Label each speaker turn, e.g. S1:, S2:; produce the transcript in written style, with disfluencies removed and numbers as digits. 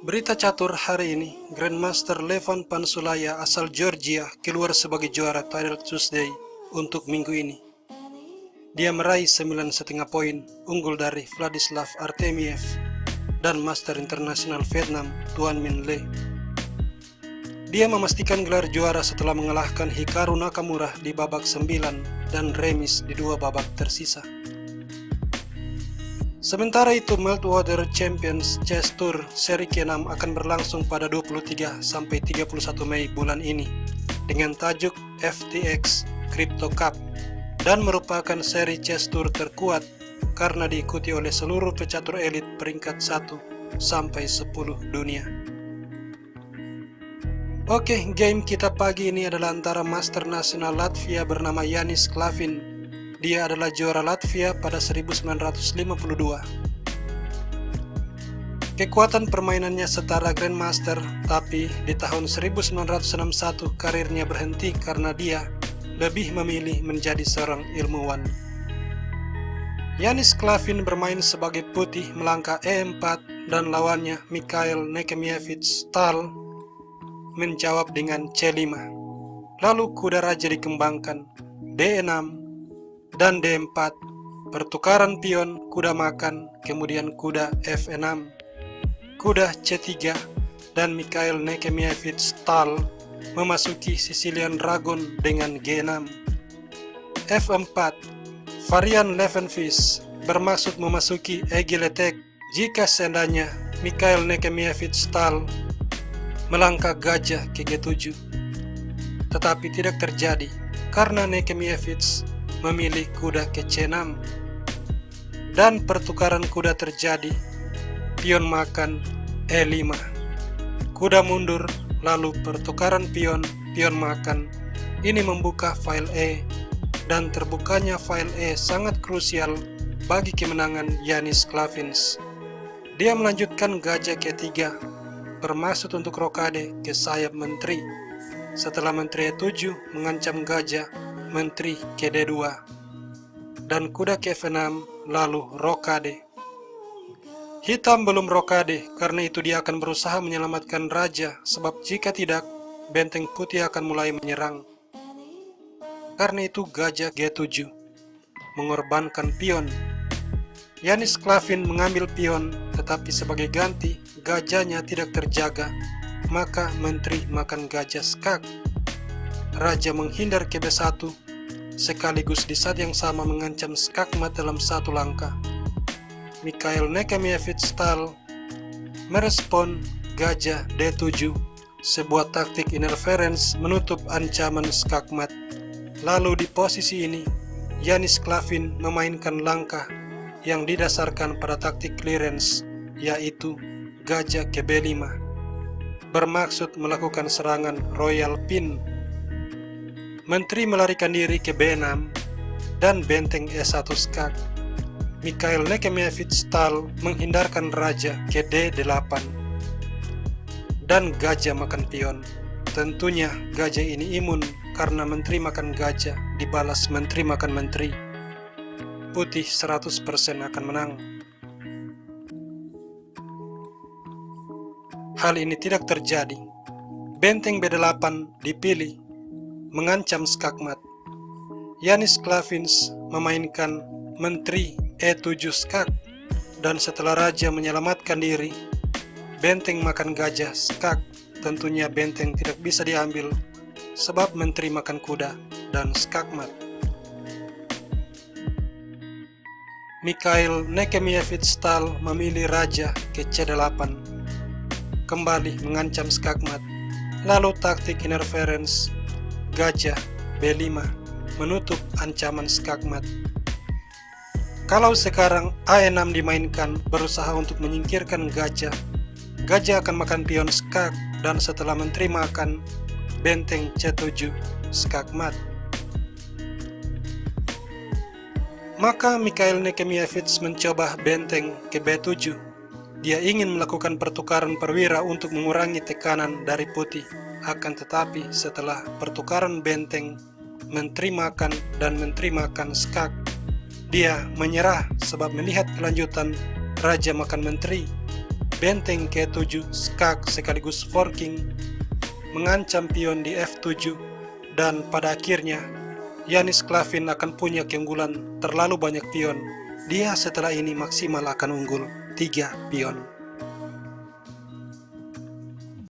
S1: Berita catur hari ini, Grandmaster Levan Pansulaya asal Georgia keluar sebagai juara Title Tuesday untuk minggu ini. Dia meraih 9,5 poin, unggul dari Vladislav Artemiev dan Master Internasional Vietnam Tuan Minh Le. Dia memastikan gelar juara setelah mengalahkan Hikaru Nakamura di babak 9 dan remis di 2 babak tersisa. Sementara itu, Meltwater Champions Chess Tour seri ke-6 akan berlangsung pada 23 sampai 31 Mei bulan ini dengan tajuk FTX Crypto Cup dan merupakan seri chess tour terkuat karena diikuti oleh seluruh pecatur elit peringkat 1 sampai 10 dunia. Oke, game kita pagi ini adalah antara Master Nasional Latvia bernama Yanis Klavin. Dia adalah juara Latvia pada 1952. Kekuatan permainannya setara Grandmaster, tapi di tahun 1961 karirnya berhenti karena dia lebih memilih menjadi seorang ilmuwan. Yanis Klavin bermain sebagai putih melangkah E4 dan lawannya Mikhail Nekemievich Tal menjawab dengan C5. Lalu kuda raja dikembangkan D6 dan D4, pertukaran pion, kuda makan, kemudian kuda F6, kuda C3, dan Mikhail Nekemievich Tal memasuki Sicilian Dragon dengan G6. F4, varian Levenfish, bermaksud memasuki Egiletek jika seandainya Mikhail Nekemievich Tal melangkah gajah ke G7. Tetapi tidak terjadi karena Nekemievich memilih kuda ke C6 dan pertukaran kuda terjadi, pion makan E5, kuda mundur, lalu pertukaran pion, pion makan. Ini membuka file E, dan terbukanya file E sangat krusial bagi kemenangan Yanis Klavin. Dia melanjutkan gajah ke-3 bermaksud untuk rokade ke sayap menteri. Setelah menteri E7 mengancam gajah, menteri ke D2 dan kuda ke F6, lalu rokade. Hitam belum rokade, karena itu dia akan berusaha menyelamatkan raja, sebab jika tidak, benteng putih akan mulai menyerang. Karena itu gajah G7 mengorbankan pion. Yanis Klavin mengambil pion, tetapi sebagai ganti gajahnya tidak terjaga, maka menteri makan gajah skak. Raja menghindar ke B1, sekaligus di saat yang sama mengancam skakmat dalam satu langkah. Mikhail Nekemievich Tal merespon gajah D7, sebuah taktik interference menutup ancaman skakmat. Lalu di posisi ini, Yanis Klavin memainkan langkah yang didasarkan pada taktik clearance, yaitu gajah ke B5, bermaksud melakukan serangan royal pin. Menteri melarikan diri ke B6 dan benteng E1 skak. Mikhail Nekemievich Tal menghindarkan raja ke D8 dan gajah makan pion. Tentunya gajah ini imun karena menteri makan gajah dibalas menteri makan menteri. Putih 100% akan menang. Hal ini tidak terjadi. Benteng B8 dipilih mengancam skakmat. Yanis Klavin memainkan menteri E7 skak, dan setelah raja menyelamatkan diri, benteng makan gajah skak. Tentunya benteng tidak bisa diambil sebab menteri makan kuda dan skakmat. Mikhail Nekemievich Tal memilih raja ke C8, kembali mengancam skakmat. Lalu taktik interference gajah B5 menutup ancaman skakmat. Kalau sekarang A6 dimainkan berusaha untuk menyingkirkan gajah, gajah akan makan pion skak, dan setelah menteri makan, benteng C7 skakmat. Maka Mikhail Nekemievich mencoba benteng ke B7. Dia ingin melakukan pertukaran perwira untuk mengurangi tekanan dari putih. Akan tetapi setelah pertukaran benteng, menteri makan dan menteri makan skak, dia menyerah sebab melihat kelanjutan raja makan menteri. benteng ke-7 skak sekaligus forking, mengancam pion di F7, dan pada akhirnya Yanis Klavin akan punya keunggulan terlalu banyak pion. Dia setelah ini maksimal akan unggul 3 pion.